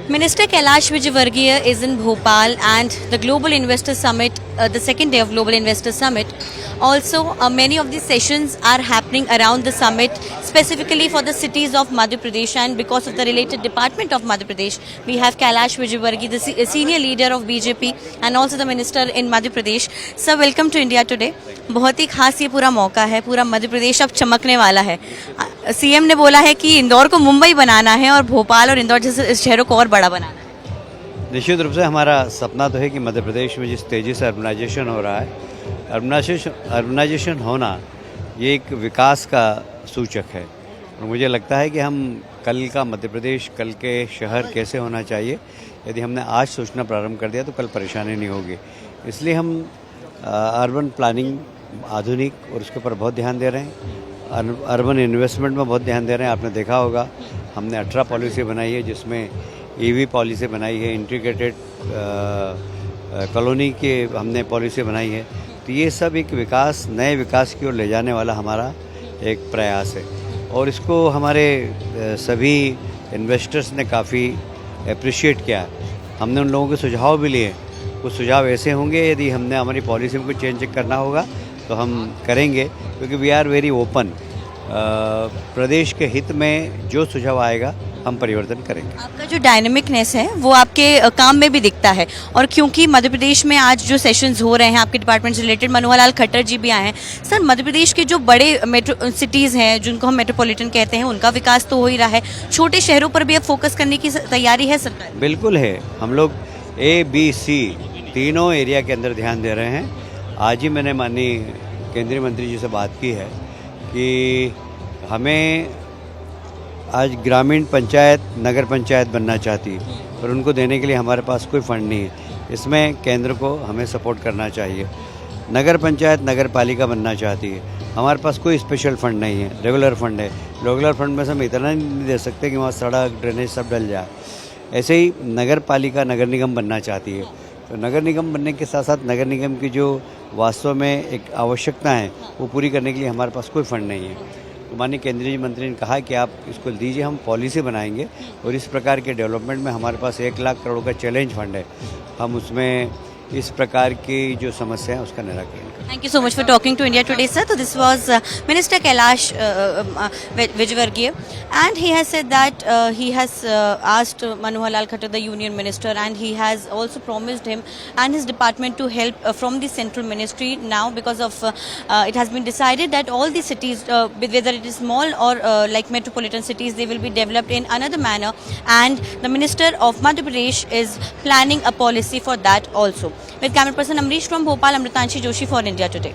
Minister Kailash Vijayvargiya is in Bhopal and the Global Investor Summit, the second day of Global Investor Summit. Also, many of these sessions are happening around the summit, specifically for the cities of Madhya Pradesh, and because of the related department of Madhya Pradesh, we have Kailash Vijayvargiya, the senior leader of BJP and also the minister in Madhya Pradesh. Sir, welcome to India today. बहुत ही खास ये पूरा मौका है, पूरा मध्य प्रदेश अब चमकने वाला है। सीएम ने बोला है कि इंदौर को मुंबई बनाना है और भोपाल और इंदौर जैसे शहरों को और बड़ा बनाना है। निश्चित रूप से हमारा सपना तो है कि मध्य प्रदेश में जिस तेज़ी से अर्बनाइजेशन हो रहा है, अर्बनाइजेशन होना ये एक विकास का सूचक है और मुझे लगता है कि हम कल का मध्य प्रदेश, कल के शहर कैसे होना चाहिए, यदि हमने आज सोचना प्रारंभ कर दिया तो कल परेशानी नहीं होगी। इसलिए हम अर्बन प्लानिंग आधुनिक और उसके ऊपर बहुत ध्यान दे रहे हैं। अर्बन इन्वेस्टमेंट में बहुत ध्यान दे रहे हैं। आपने देखा होगा हमने 18 पॉलिसी बनाई है, जिसमें ईवी पॉलिसी बनाई है, इंटीग्रेटेड कॉलोनी के हमने पॉलिसी बनाई है। तो ये सब एक विकास, नए विकास की ओर ले जाने वाला हमारा एक प्रयास है और इसको हमारे सभी इन्वेस्टर्स ने काफ़ी अप्रिशिएट किया है। हमने उन लोगों के सुझाव भी लिए। कुछ सुझाव ऐसे होंगे, यदि हमने हमारी पॉलिसी में कुछ चेंज करना होगा तो हम करेंगे, क्योंकि वी आर वेरी ओपन। प्रदेश के हित में जो सुझाव आएगा हम परिवर्तन करेंगे। आपका जो डायनेमिकनेस है वो आपके काम में भी दिखता है और क्योंकि मध्य प्रदेश में आज जो सेशंस हो रहे हैं आपके डिपार्टमेंट से रिलेटेड, मनोहर लाल खट्टर जी भी आए हैं। सर, मध्य प्रदेश के जो बड़े मेट्रो सिटीज़ हैं जिनको हम मेट्रोपॉलिटन कहते हैं, उनका विकास तो हो ही रहा है, छोटे शहरों पर भी अब फोकस करने की तैयारी है सरकार? बिल्कुल है। हम लोग ABC तीनों एरिया के अंदर ध्यान दे रहे हैं। आज ही मैंने माननीय केंद्रीय मंत्री जी से बात की है कि हमें आज ग्रामीण पंचायत, नगर पंचायत बनना चाहती है और उनको देने के लिए हमारे पास कोई फंड नहीं है। इसमें केंद्र को हमें सपोर्ट करना चाहिए। नगर पंचायत, नगर पालिका बनना चाहती है, हमारे पास कोई स्पेशल फंड नहीं है, रेगुलर फंड है। रेगुलर फंड में से हम इतना नहीं दे सकते कि वहाँ सड़क, ड्रेनेज सब डल जाए। ऐसे ही नगर पालिका, नगर निगम बनना चाहती है। तो नगर निगम बनने के साथ साथ नगर निगम की जो वास्तव में एक आवश्यकता है वो पूरी करने के लिए हमारे पास कोई फंड नहीं है। तो माननीय केंद्रीय मंत्री ने कहा कि आप इसको दीजिए, हम पॉलिसी बनाएंगे और इस प्रकार के डेवलपमेंट में हमारे पास 1 लाख करोड़ का चैलेंज फंड है। हम उसमें इस प्रकार की जो समस्या है उसका निराकरण करेंगे। Thank you so much for talking to India Today, sir. So this was Minister Kailash Vijayvargiya, and he has said that he has asked Manohar Lal Khattar, the Union Minister, and he has also promised him and his department to help from the central ministry now, because of it has been decided that all the cities, whether it is small or like metropolitan cities, they will be developed in another manner, and the Minister of Madhya Pradesh is planning a policy for that also. With camera person Amrish from Bhopal, Amritanshi Joshi for India Today.